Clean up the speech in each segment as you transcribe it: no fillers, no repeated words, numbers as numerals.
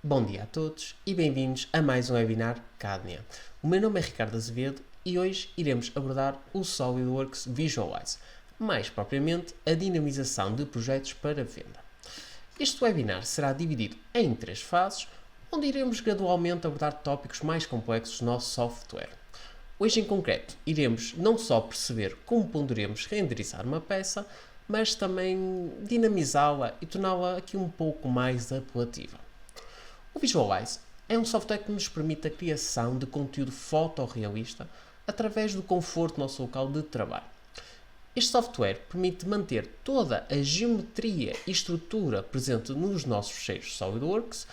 Bom dia a todos e bem-vindos a mais um webinar Cadnia. O meu nome é Ricardo Azevedo e hoje iremos abordar o SolidWorks Visualize, mais propriamente a dinamização de projetos para venda. Este webinar será dividido em 3 fases, onde iremos gradualmente abordar tópicos mais complexos do nosso software. Hoje em concreto, iremos não só perceber como poderemos renderizar uma peça, mas também dinamizá-la e torná-la aqui um pouco mais apelativa. O Visualize é um software que nos permite a criação de conteúdo fotorrealista através do conforto do nosso local de trabalho. Este software permite manter toda a geometria e estrutura presente nos nossos fecheiros SolidWorks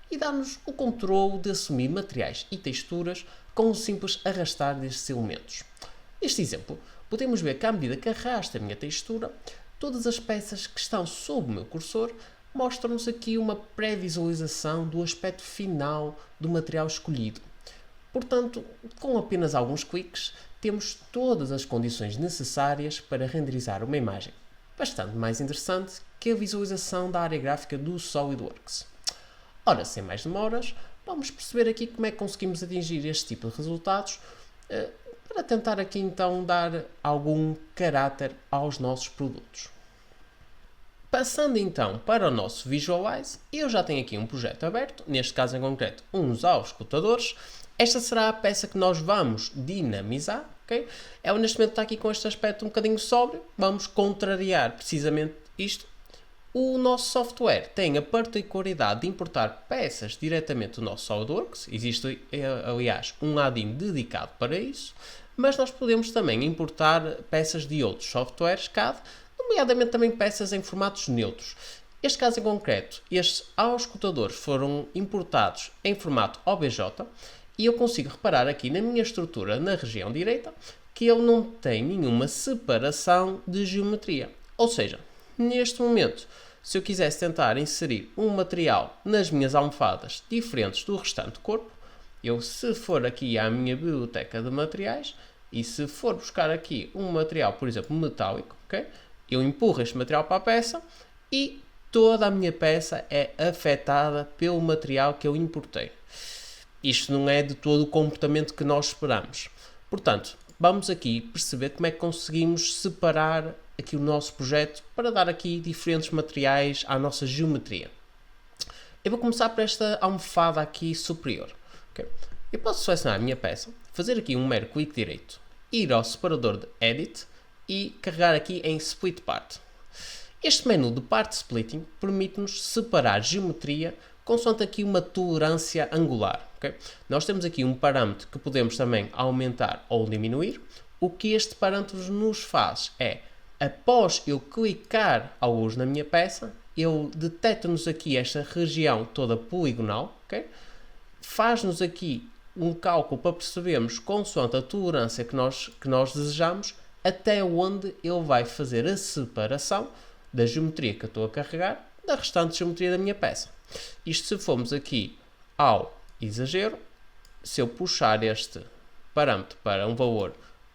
e dá-nos o controle de assumir materiais e texturas com o simples arrastar destes elementos. Neste exemplo, podemos ver que à medida que arrasto a minha textura, todas as peças que estão sob o meu cursor mostra-nos aqui uma pré-visualização do aspecto final do material escolhido. Portanto, com apenas alguns cliques, temos todas as condições necessárias para renderizar uma imagem bastante mais interessante que a visualização da área gráfica do SolidWorks. Ora, sem mais demoras, vamos perceber aqui como é que conseguimos atingir este tipo de resultados para tentar aqui então dar algum caráter aos nossos produtos. Passando então para o nosso Visualize, eu já tenho aqui um projeto aberto, neste caso em concreto uns auscultadores. Esta será a peça que nós vamos dinamizar, ok? Ela neste momento está aqui com este aspecto um bocadinho sóbrio, vamos contrariar precisamente isto. O nosso software tem a particularidade de importar peças diretamente do nosso SolidWorks, existe aliás um add-in dedicado para isso, mas nós podemos também importar peças de outros softwares CAD, nomeadamente também peças em formatos neutros. Este caso em concreto, estes auscultadores foram importados em formato OBJ e eu consigo reparar aqui na minha estrutura na região direita que ele não tem nenhuma separação de geometria. Ou seja, neste momento, se eu quisesse tentar inserir um material nas minhas almofadas diferentes do restante do corpo, eu se for aqui à minha biblioteca de materiais e se for buscar aqui um material, por exemplo, metálico, ok? Eu empurro este material para a peça e toda a minha peça é afetada pelo material que eu importei. Isto não é de todo o comportamento que nós esperamos. Portanto, vamos aqui perceber como é que conseguimos separar aqui o nosso projeto para dar aqui diferentes materiais à nossa geometria. Eu vou começar por esta almofada aqui superior. Okay? Eu posso selecionar a minha peça, fazer aqui um mero clique direito, ir ao separador de Edit e carregar aqui em Split Part. Este menu de Part Splitting permite-nos separar geometria consoante aqui uma tolerância angular. Okay? Nós temos aqui um parâmetro que podemos também aumentar ou diminuir. O que este parâmetro nos faz é, após eu clicar a luz na minha peça, ele detecta-nos aqui esta região toda poligonal, okay? Faz-nos aqui um cálculo para percebermos, consoante a tolerância que nós desejamos, até onde ele vai fazer a separação da geometria que eu estou a carregar da restante geometria da minha peça. Isto se formos aqui ao exagero, se eu puxar este parâmetro para um valor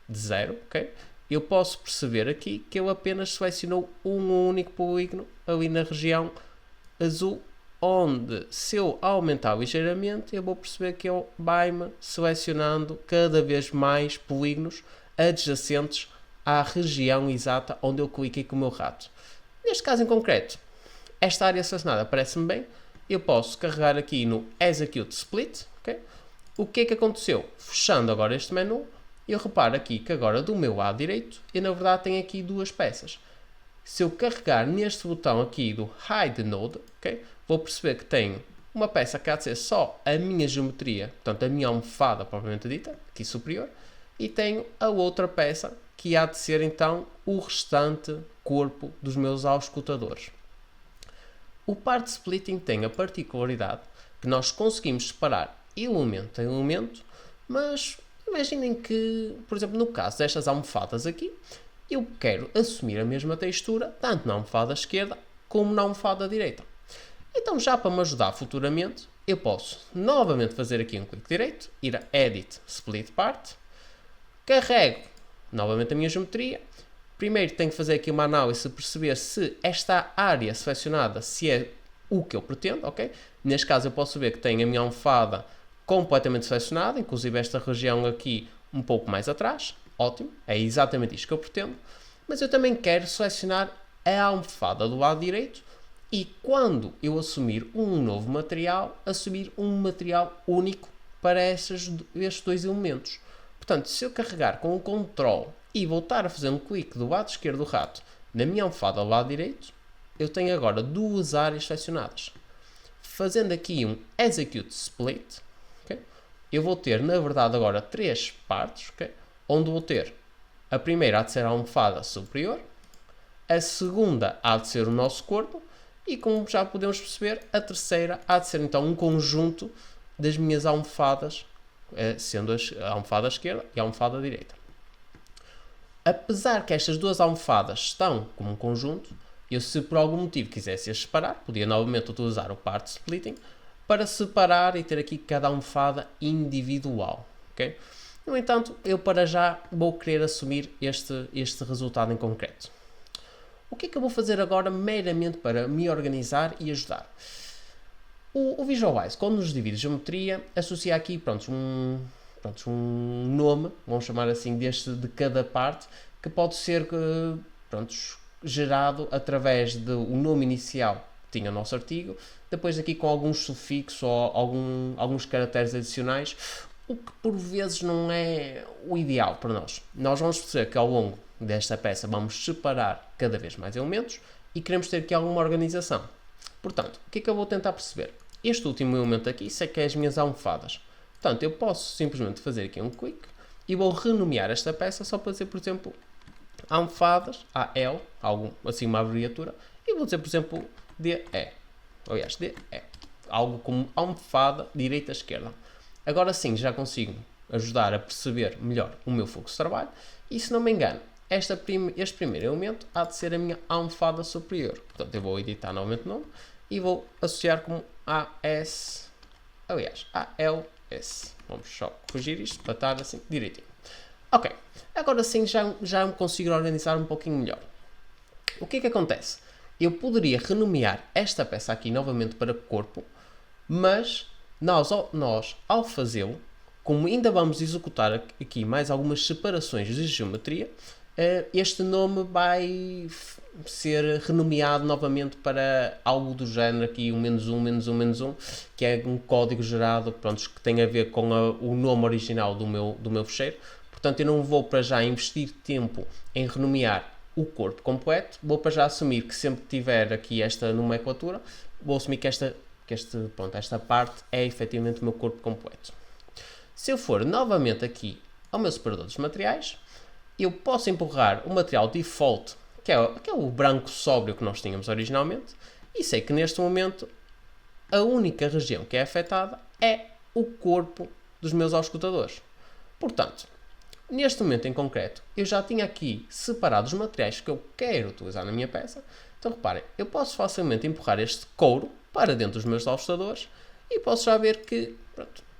de 0, okay, eu posso perceber aqui que ele apenas selecionou um único polígono ali na região azul, onde se eu aumentar ligeiramente, eu vou perceber que ele vai-me selecionando cada vez mais polígonos adjacentes à região exata onde eu cliquei com o meu rato. Neste caso em concreto, esta área selecionada parece-me bem. Eu posso carregar aqui no Execute Split. Okay? O que é que aconteceu? Fechando agora este menu, eu reparo aqui que agora do meu lado direito, eu na verdade tenho aqui duas peças. Se eu carregar neste botão aqui do Hide Node, okay, vou perceber que tenho uma peça que há de ser só a minha geometria, portanto a minha almofada propriamente dita, aqui superior, e tenho a outra peça que há de ser então o restante corpo dos meus auscultadores. O Part Splitting tem a particularidade que nós conseguimos separar elemento a elemento, mas imaginem que, por exemplo, no caso destas almofadas aqui, eu quero assumir a mesma textura tanto na almofada esquerda como na almofada direita. Então, já para me ajudar futuramente, eu posso novamente fazer aqui um clique direito, ir a Edit Split Part, carrego novamente a minha geometria. Primeiro tenho que fazer aqui uma análise, perceber se esta área selecionada se é o que eu pretendo, ok? Neste caso eu posso ver que tenho a minha almofada completamente selecionada, inclusive esta região aqui um pouco mais atrás. Ótimo, é exatamente isto que eu pretendo. Mas eu também quero selecionar a almofada do lado direito e quando eu assumir um novo material, assumir um material único para estes dois elementos. Portanto, se eu carregar com o Ctrl e voltar a fazer um clique do lado esquerdo do rato na minha almofada do lado direito, eu tenho agora duas áreas selecionadas. Fazendo aqui um Execute Split, okay, eu vou ter, na verdade, agora três partes, okay, onde vou ter a primeira há de ser a almofada superior, a segunda há de ser o nosso corpo e, como já podemos perceber, a terceira há de ser então um conjunto das minhas almofadas, sendo a almofada esquerda e a almofada direita. Apesar que estas duas almofadas estão como um conjunto, eu, se por algum motivo quisesse as separar, podia novamente utilizar o Part Splitting para separar e ter aqui cada almofada individual. Okay? No entanto, eu para já vou querer assumir este resultado em concreto. O que é que eu vou fazer agora meramente para me organizar e ajudar? O Visualize, quando nos divide geometria, associa aqui um nome, vamos chamar assim, de cada parte, que pode ser gerado através do nome inicial que tinha o nosso artigo, depois aqui com alguns sufixos ou alguns caracteres adicionais, o que por vezes não é o ideal para nós. Nós vamos perceber que ao longo desta peça vamos separar cada vez mais elementos e queremos ter aqui alguma organização. Portanto, o que é que eu vou tentar perceber? Este último elemento aqui, isso é que é as minhas almofadas. Portanto, eu posso simplesmente fazer aqui um clique e vou renomear esta peça só para dizer, por exemplo, almofadas, AL, assim uma abreviatura, e vou dizer, por exemplo, DE. Aliás, DE. Algo como almofada direita-esquerda. Agora sim, já consigo ajudar a perceber melhor o meu fluxo de trabalho e, se não me engano, este primeiro elemento há de ser a minha almofada superior. Portanto, eu vou editar novamente o nome e vou associar como AS, aliás, ALS. Vamos só corrigir isto para estar assim direitinho. Ok, agora sim já me consigo organizar um pouquinho melhor. O que é que acontece? Eu poderia renomear esta peça aqui novamente para corpo, mas nós ao fazê-lo, como ainda vamos executar aqui mais algumas separações de geometria, este nome vai ser renomeado novamente para algo do género aqui, -1, que é um código gerado, que tem a ver com o nome original do meu fecheiro. Portanto, eu não vou para já investir tempo em renomear o corpo completo, vou para já assumir que sempre que tiver aqui esta nomenclatura, vou assumir que esta parte é efetivamente o meu corpo completo. Se eu for novamente aqui ao meu separador dos materiais, eu posso empurrar o material default, que é o branco sóbrio que nós tínhamos originalmente, e sei que neste momento a única região que é afetada é o corpo dos meus auscultadores. Portanto, neste momento em concreto, eu já tinha aqui separado os materiais que eu quero utilizar na minha peça. Então reparem, eu posso facilmente empurrar este couro para dentro dos meus auscultadores e posso já ver que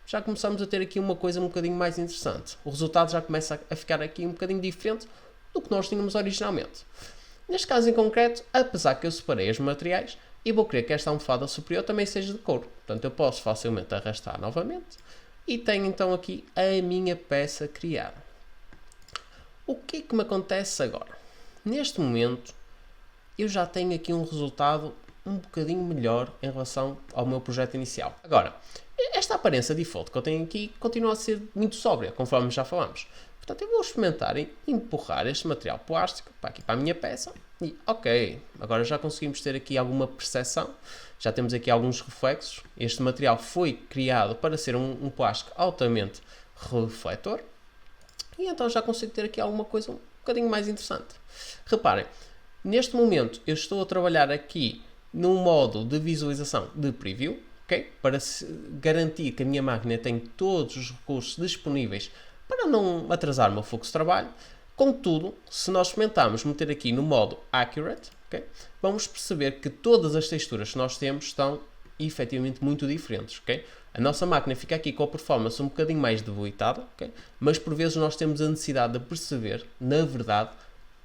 já começamos a ter aqui uma coisa um bocadinho mais interessante. O resultado já começa a ficar aqui um bocadinho diferente do que nós tínhamos originalmente. Neste caso em concreto, apesar que eu separei os materiais, eu vou querer que esta almofada superior também seja de couro. Portanto, eu posso facilmente arrastar novamente e tenho então aqui a minha peça criada. O que é que me acontece agora? Neste momento, eu já tenho aqui um resultado um bocadinho melhor em relação ao meu projeto inicial. Agora, esta aparência default que eu tenho aqui continua a ser muito sóbria, conforme já falamos. Portanto, eu vou experimentar empurrar este material plástico para a minha peça e, ok, agora já conseguimos ter aqui alguma percepção, já temos aqui alguns reflexos. Este material foi criado para ser um plástico altamente refletor e então já consigo ter aqui alguma coisa um bocadinho mais interessante. Reparem, neste momento eu estou a trabalhar aqui num modo de visualização de preview, okay? Para garantir que a minha máquina tem todos os recursos disponíveis para não atrasar o meu fluxo de trabalho. Contudo, se nós experimentarmos meter aqui no modo Accurate, okay? Vamos perceber que todas as texturas que nós temos estão efetivamente muito diferentes. Okay? A nossa máquina fica aqui com a performance um bocadinho mais debilitada, okay? Mas por vezes nós temos a necessidade de perceber, na verdade,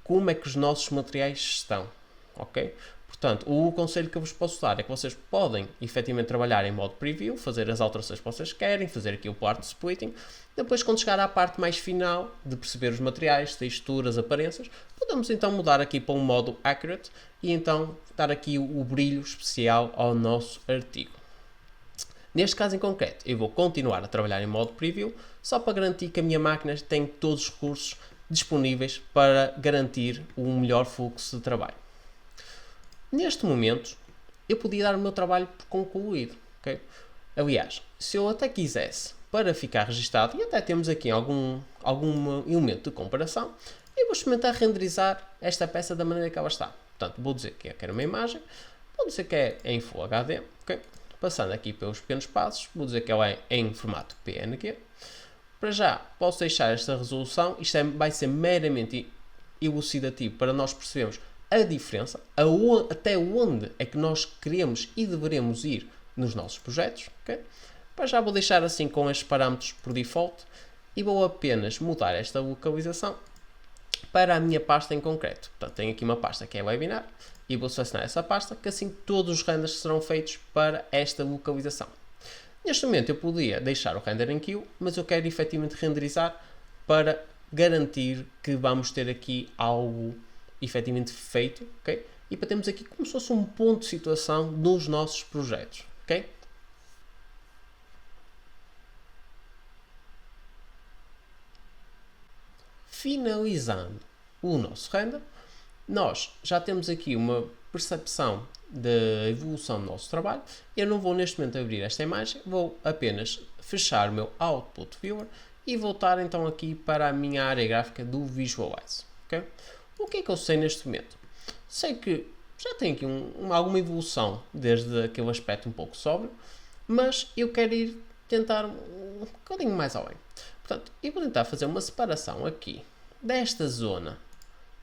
como é que os nossos materiais estão. Okay? Portanto, o conselho que eu vos posso dar é que vocês podem efetivamente trabalhar em modo preview, fazer as alterações que vocês querem, fazer aqui o part splitting. Depois, quando chegar à parte mais final de perceber os materiais, texturas, aparências, podemos então mudar aqui para um modo accurate e então dar aqui o brilho especial ao nosso artigo. Neste caso em concreto, eu vou continuar a trabalhar em modo preview, só para garantir que a minha máquina tem todos os recursos disponíveis para garantir um melhor fluxo de trabalho. Neste momento, eu podia dar o meu trabalho por concluído. Okay? Aliás, se eu até quisesse, para ficar registado, e até temos aqui algum elemento de comparação, eu vou experimentar renderizar esta peça da maneira que ela está. Portanto, vou dizer que eu quero uma imagem, vou dizer que é em Full HD, okay? Passando aqui pelos pequenos passos, vou dizer que ela é em formato PNG. Para já, posso deixar esta resolução, isto vai ser meramente elucidativo para nós percebermos a diferença, até onde é que nós queremos e deveremos ir nos nossos projetos. Okay? Para já vou deixar assim com estes parâmetros por default e vou apenas mudar esta localização para a minha pasta em concreto. Portanto, tenho aqui uma pasta que é webinar e vou selecionar essa pasta, que assim todos os renders serão feitos para esta localização. Neste momento eu podia deixar o render em queue, mas eu quero efetivamente renderizar para garantir que vamos ter aqui algo efetivamente feito, ok? E para termos aqui como se fosse um ponto de situação nos nossos projetos, ok? Finalizando o nosso render, nós já temos aqui uma percepção da evolução do nosso trabalho. Eu não vou neste momento abrir esta imagem, vou apenas fechar o meu Output Viewer e voltar então aqui para a minha área gráfica do Visualize, ok? O que é que eu sei neste momento? Sei que já tem aqui alguma evolução desde aquele aspecto um pouco sóbrio, mas eu quero ir tentar um bocadinho mais além. Portanto, eu vou tentar fazer uma separação aqui desta zona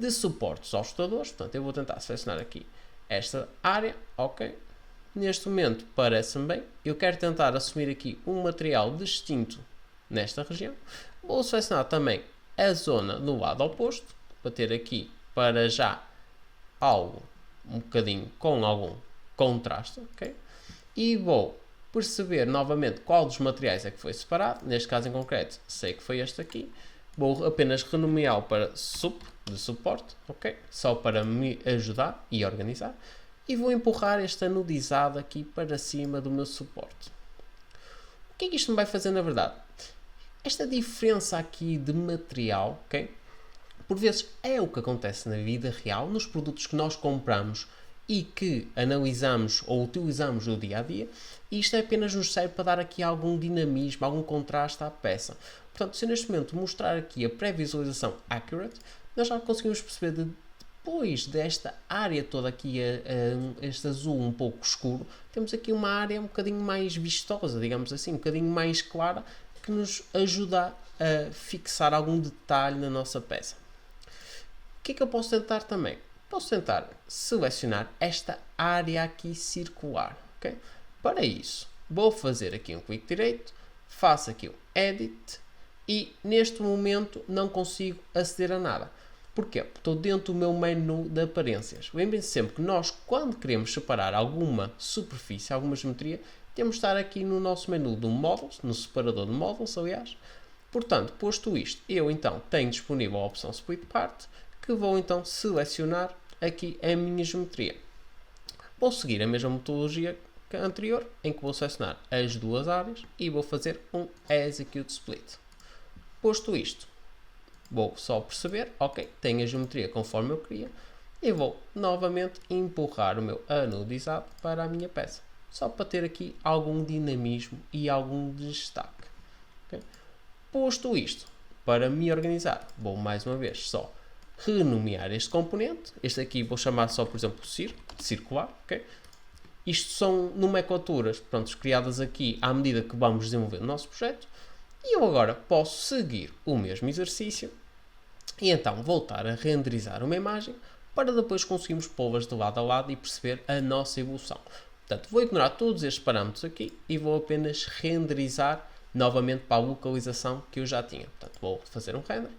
de suportes aos rotadores. Portanto, eu vou tentar selecionar aqui esta área, ok? Neste momento parece-me bem. Eu quero tentar assumir aqui um material distinto nesta região. Vou selecionar também a zona no lado oposto, para ter aqui para já algo um bocadinho com algum contraste, ok? E vou perceber novamente qual dos materiais é que foi separado. Neste caso em concreto, sei que foi este aqui. Vou apenas renomeá-lo para sup, de suporte, ok? Só para me ajudar e organizar. E vou empurrar esta nudizada aqui para cima do meu suporte. O que é que isto me vai fazer na verdade? Esta diferença aqui de material, ok? Por vezes é o que acontece na vida real, nos produtos que nós compramos e que analisamos ou utilizamos no dia a dia, e isto apenas nos serve para dar aqui algum dinamismo, algum contraste à peça. Portanto, se eu neste momento mostrar aqui a pré-visualização accurate, nós já conseguimos perceber depois desta área toda aqui, este azul um pouco escuro, temos aqui uma área um bocadinho mais vistosa, digamos assim, um bocadinho mais clara, que nos ajuda a fixar algum detalhe na nossa peça. O que é que eu posso tentar também? Posso tentar selecionar esta área aqui circular, ok? Para isso, vou fazer aqui um clique direito, faço aqui um Edit e neste momento não consigo aceder a nada. Porquê? Porque estou dentro do meu menu de aparências. Lembrem-se sempre que nós, quando queremos separar alguma superfície, alguma geometria, temos de estar aqui no nosso menu do Models, no separador de Models, aliás. Portanto, posto isto, eu então tenho disponível a opção Split Part, que vou então selecionar aqui a minha geometria. Vou seguir a mesma metodologia que a anterior, em que vou selecionar as duas áreas e vou fazer um Execute Split. Posto isto, vou só perceber, ok, tenho a geometria conforme eu queria, e vou novamente empurrar o meu anodizado para a minha peça, só para ter aqui algum dinamismo e algum destaque. Okay? Posto isto, para me organizar, vou mais uma vez só renomear este componente. Este aqui vou chamar só, por exemplo, circular. Okay? Isto são nomenclaturas criadas aqui à medida que vamos desenvolver o nosso projeto. E eu agora posso seguir o mesmo exercício e então voltar a renderizar uma imagem para depois conseguirmos pô-las de lado a lado e perceber a nossa evolução. Portanto, vou ignorar todos estes parâmetros aqui e vou apenas renderizar novamente para a localização que eu já tinha. Portanto, vou fazer um render.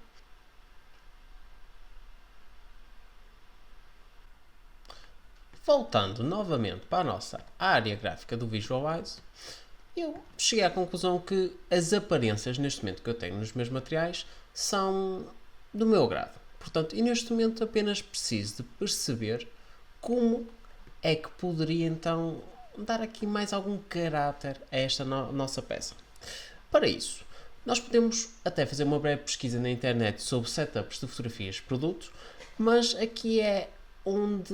voltando novamente para a nossa área gráfica do Visualize, eu cheguei à conclusão que as aparências neste momento que eu tenho nos meus materiais são do meu agrado. Portanto, e neste momento apenas preciso de perceber como é que poderia então dar aqui mais algum caráter a esta nossa peça. Para isso, nós podemos até fazer uma breve pesquisa na internet sobre setups de fotografias de produto, mas aqui é onde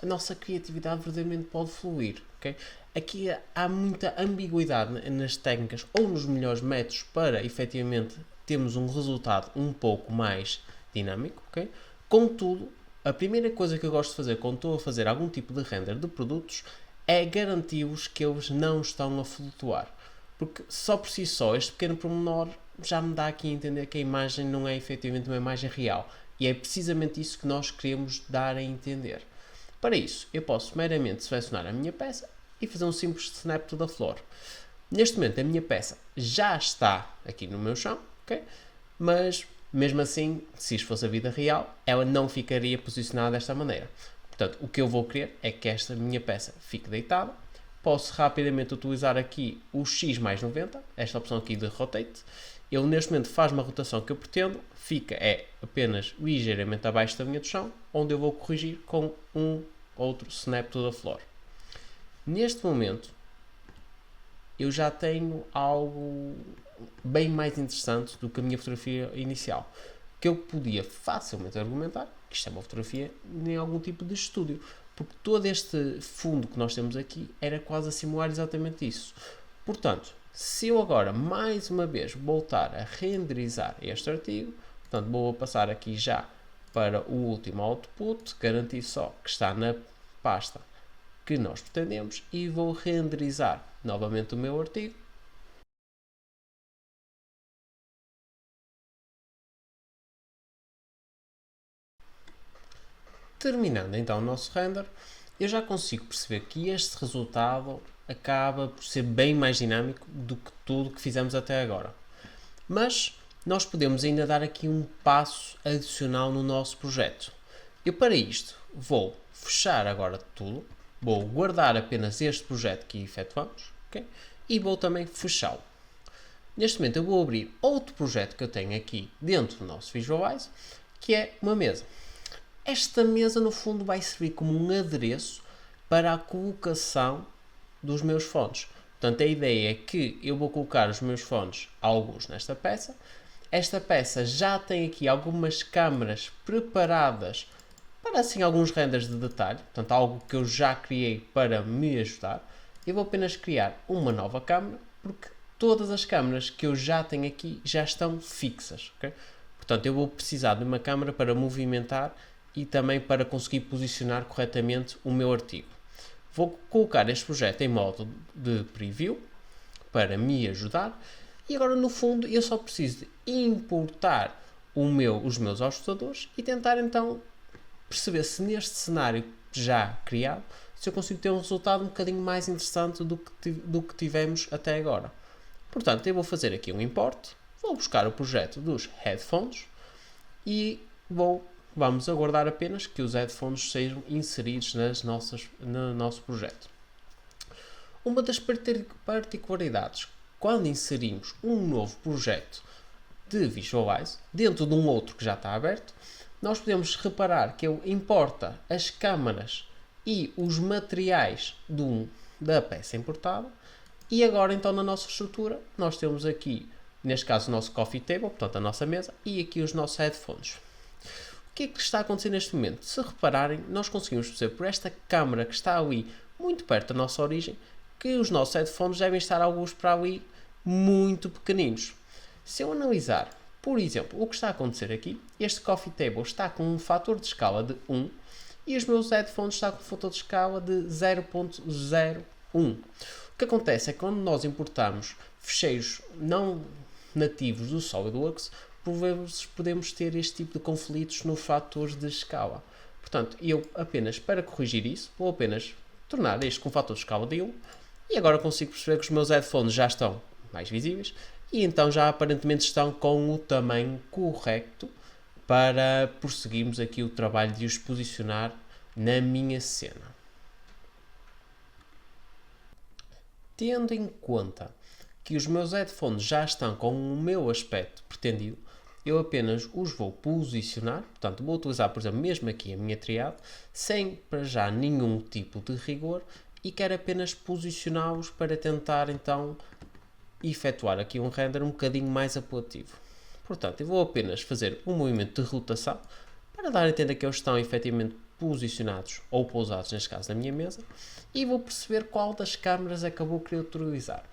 a nossa criatividade verdadeiramente pode fluir. Okay? Aqui há muita ambiguidade nas técnicas ou nos melhores métodos para efetivamente termos um resultado um pouco mais dinâmico. Okay? Contudo, a primeira coisa que eu gosto de fazer quando estou a fazer algum tipo de render de produtos é garantir-vos que eles não estão a flutuar. Porque só por si só, este pequeno pormenor já me dá aqui a entender que a imagem não é efetivamente uma imagem real. E é precisamente isso que nós queremos dar a entender. Para isso, eu posso meramente selecionar a minha peça e fazer um simples snap da flor. Neste momento, a minha peça já está aqui no meu chão, ok? Mas, mesmo assim, se isto fosse a vida real, ela não ficaria posicionada desta maneira. Portanto, o que eu vou querer é que esta minha peça fique deitada. Posso rapidamente utilizar aqui o X mais 90, esta opção aqui de Rotate. Ele neste momento faz uma rotação que eu pretendo, fica apenas ligeiramente abaixo da linha do chão, onde eu vou corrigir com um outro snap da flor. Neste momento, eu já tenho algo bem mais interessante do que a minha fotografia inicial, que eu podia facilmente argumentar que isto é uma fotografia em algum tipo de estúdio, porque todo este fundo que nós temos aqui era quase a simular exatamente isso. Portanto, se eu agora mais uma vez voltar a renderizar este artigo, portanto vou passar aqui já para o último output, garantir só que está na pasta que nós pretendemos e vou renderizar novamente o meu artigo. Terminando então o nosso render, eu já consigo perceber que este resultado acaba por ser bem mais dinâmico do que tudo que fizemos até agora. Mas nós podemos ainda dar aqui um passo adicional no nosso projeto. Eu para isto vou fechar agora tudo, vou guardar apenas este projeto que efetuamos, okay? E vou também fechá-lo. Neste momento eu vou abrir outro projeto que eu tenho aqui dentro do nosso Visualize, que é uma mesa. Esta mesa no fundo vai servir como um adereço para a colocação dos meus fones. Portanto, a ideia é que eu vou colocar os meus fones, alguns nesta peça. Esta peça já tem aqui algumas câmaras preparadas para assim alguns renders de detalhe. Portanto, algo que eu já criei para me ajudar. Eu vou apenas criar uma nova câmara, porque todas as câmaras que eu já tenho aqui já estão fixas. Okay? Portanto, eu vou precisar de uma câmara para movimentar e também para conseguir posicionar corretamente o meu artigo. Vou colocar este projeto em modo de preview para me ajudar e agora no fundo eu só preciso de importar os meus ajustadores e tentar então perceber se neste cenário já criado se eu consigo ter um resultado um bocadinho mais interessante do que tivemos até agora. Portanto, eu vou fazer aqui um import, vou buscar o projeto dos headphones e vamos aguardar apenas que os headphones sejam inseridos no nosso projeto. Uma das particularidades quando inserimos um novo projeto de Visualize dentro de um outro que já está aberto, nós podemos reparar que ele importa as câmaras e os materiais da peça importada e agora então na nossa estrutura nós temos aqui, neste caso o nosso coffee table, portanto a nossa mesa e aqui os nossos headphones. O que é que está a acontecer neste momento? Se repararem, nós conseguimos perceber por esta câmara que está ali muito perto da nossa origem que os nossos headphones devem estar alguns para ali muito pequeninos. Se eu analisar, por exemplo, o que está a acontecer aqui, este coffee table está com um fator de escala de 1 e os meus headphones estão com um fator de escala de 0.01. O que acontece é que quando nós importamos ficheiros não nativos do SolidWorks, por vezes podemos ter este tipo de conflitos no fator de escala. Portanto, eu apenas para corrigir isso, vou apenas tornar este com fator de escala de 1 e agora consigo perceber que os meus headphones já estão mais visíveis e então já aparentemente estão com o tamanho correto para prosseguirmos aqui o trabalho de os posicionar na minha cena. Tendo em conta que os meus headphones já estão com o meu aspecto pretendido, eu apenas os vou posicionar, portanto vou utilizar, por exemplo, mesmo aqui a minha triade, sem para já nenhum tipo de rigor, e quero apenas posicioná-los para tentar então efetuar aqui um render um bocadinho mais apelativo. Portanto, eu vou apenas fazer um movimento de rotação para dar a entender que eles estão efetivamente posicionados ou pousados, neste caso, na minha mesa, e vou perceber qual das câmaras é que eu vou querer utilizar.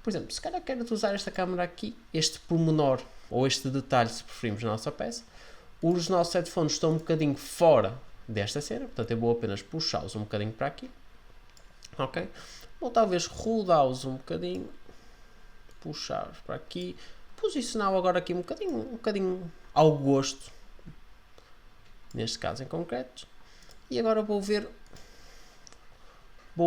Por exemplo, se calhar quero utilizar esta câmera aqui, este pormenor ou este detalhe, se preferimos, na nossa peça. Os nossos headphones estão um bocadinho fora desta cena, portanto eu vou apenas puxá-los um bocadinho para aqui. Ok? Ou talvez rodá-los um bocadinho, puxá-los para aqui, posicioná-lo agora aqui um bocadinho ao gosto, neste caso em concreto. E agora vou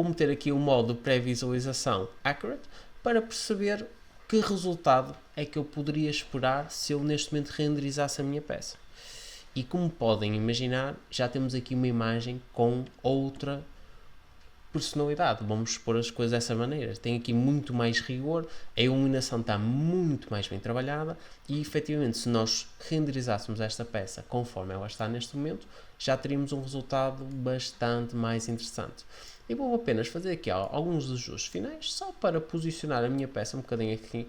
meter aqui o modo pré-visualização accurate para perceber que resultado é que eu poderia esperar se eu neste momento renderizasse a minha peça. E como podem imaginar, já temos aqui uma imagem com outra personalidade. Vamos expor as coisas dessa maneira. Tem aqui muito mais rigor, a iluminação está muito mais bem trabalhada e efetivamente se nós renderizássemos esta peça conforme ela está neste momento, já teríamos um resultado bastante mais interessante. E vou apenas fazer aqui alguns ajustes finais, só para posicionar a minha peça um bocadinho aqui,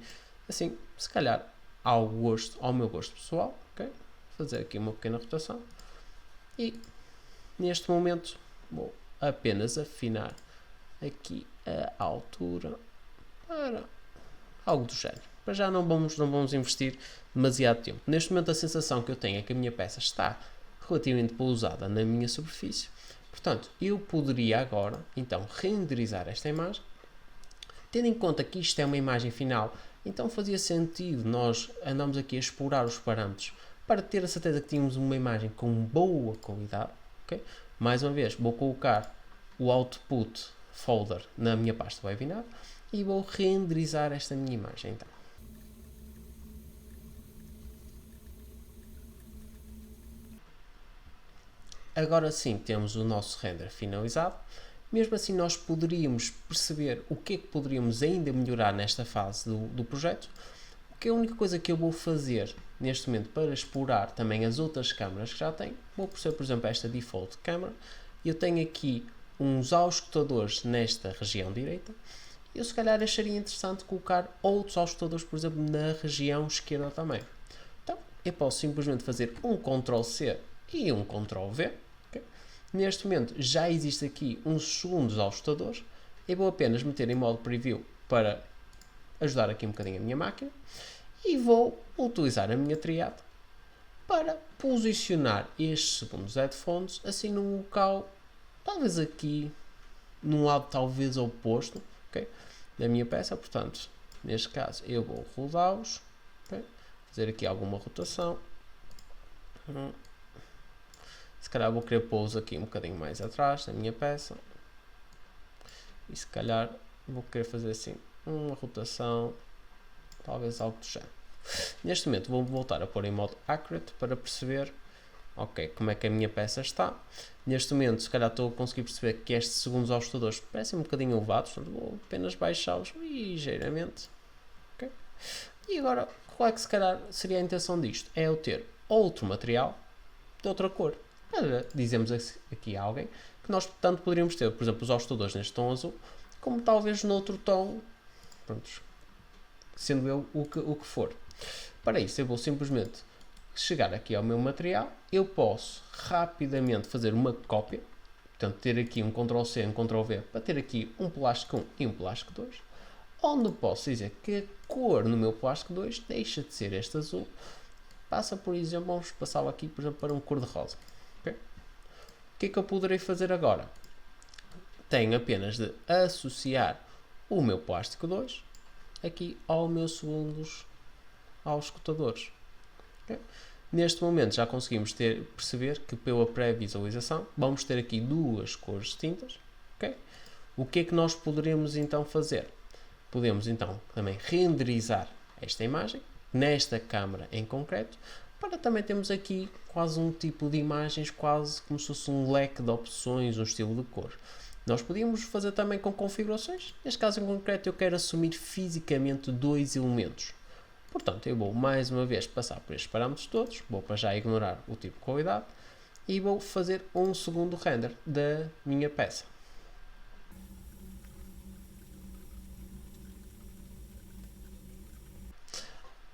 assim, se calhar ao meu gosto pessoal, ok? Fazer aqui uma pequena rotação e neste momento vou apenas afinar aqui a altura para algo do género. Para já não vamos investir demasiado tempo. Neste momento a sensação que eu tenho é que a minha peça está relativamente pousada na minha superfície. Portanto, eu poderia agora, então, renderizar esta imagem, tendo em conta que isto é uma imagem final, então fazia sentido nós andarmos aqui a explorar os parâmetros para ter a certeza que tínhamos uma imagem com boa qualidade. Okay? Mais uma vez, vou colocar o output folder na minha pasta webinar e vou renderizar esta minha imagem, então. Agora sim temos o nosso render finalizado. Mesmo assim nós poderíamos perceber o que é que poderíamos ainda melhorar nesta fase do projeto. A única coisa que eu vou fazer neste momento para explorar também as outras câmaras que já tenho, vou perceber, por exemplo, esta default câmera. Eu tenho aqui uns auscultadores nesta região direita. Eu se calhar acharia interessante colocar outros auscultadores, por exemplo, na região esquerda também. Então eu posso simplesmente fazer um Ctrl+C e um Ctrl+V. Neste momento já existe aqui uns segundos auscultadores. Eu vou apenas meter em modo preview para ajudar aqui um bocadinho a minha máquina. E vou utilizar a minha triade para posicionar estes segundos headphones assim num local, talvez aqui, num lado talvez oposto, okay, da minha peça. Portanto, neste caso eu vou rodá-los, okay, fazer aqui alguma rotação. Se calhar vou querer pô-los aqui um bocadinho mais atrás da minha peça. E se calhar vou querer fazer assim uma rotação, talvez algo do género. Neste momento vou voltar a pôr em modo accurate para perceber, ok, como é que a minha peça está. Neste momento se calhar estou a conseguir perceber que estes segundos ajustadores parecem um bocadinho elevados, portanto vou apenas baixá-los ligeiramente. Okay? E agora, qual é que se calhar seria a intenção disto? É eu ter outro material de outra cor. Dizemos aqui a alguém que nós tanto poderíamos ter, por exemplo, os ajustadores neste tom azul, como talvez noutro tom, pronto, sendo eu o que for. Para isso eu vou simplesmente chegar aqui ao meu material, eu posso rapidamente fazer uma cópia, portanto ter aqui um Ctrl+C e um Ctrl+V para ter aqui um plástico 1 e um plástico 2, onde posso dizer que a cor no meu plástico 2 deixa de ser este azul, passa, por exemplo, vamos passá-lo aqui, por exemplo, para um cor-de-rosa. Okay? O que é que eu poderei fazer agora? Tenho apenas de associar o meu plástico 2 aqui aos meus segundos auscultadores. Okay? Neste momento já conseguimos perceber que pela pré-visualização vamos ter aqui duas cores distintas. Okay? O que é que nós poderemos então fazer? Podemos então também renderizar esta imagem nesta câmara em concreto para também termos aqui quase um tipo de imagens, quase como se fosse um leque de opções, um estilo de cor. Nós podíamos fazer também com configurações. Neste caso em concreto eu quero assumir fisicamente dois elementos. Portanto, eu vou mais uma vez passar por estes parâmetros todos, vou para já ignorar o tipo de qualidade e vou fazer um segundo render da minha peça.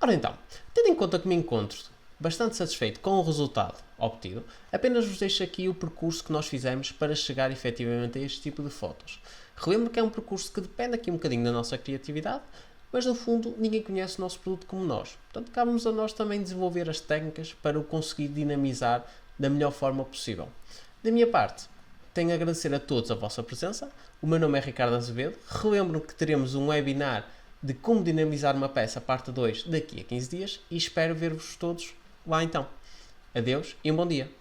Ora então, tendo em conta que me encontro bastante satisfeito com o resultado obtido, apenas vos deixo aqui o percurso que nós fizemos para chegar efetivamente a este tipo de fotos. Relembro que é um percurso que depende aqui um bocadinho da nossa criatividade, mas no fundo ninguém conhece o nosso produto como nós. Portanto, cabe-nos a nós também desenvolver as técnicas para o conseguir dinamizar da melhor forma possível. Da minha parte, tenho a agradecer a todos a vossa presença. O meu nome é Ricardo Azevedo. Relembro que teremos um webinar de como dinamizar uma peça, parte 2, daqui a 15 dias e espero ver-vos todos lá então. Adeus e um bom dia.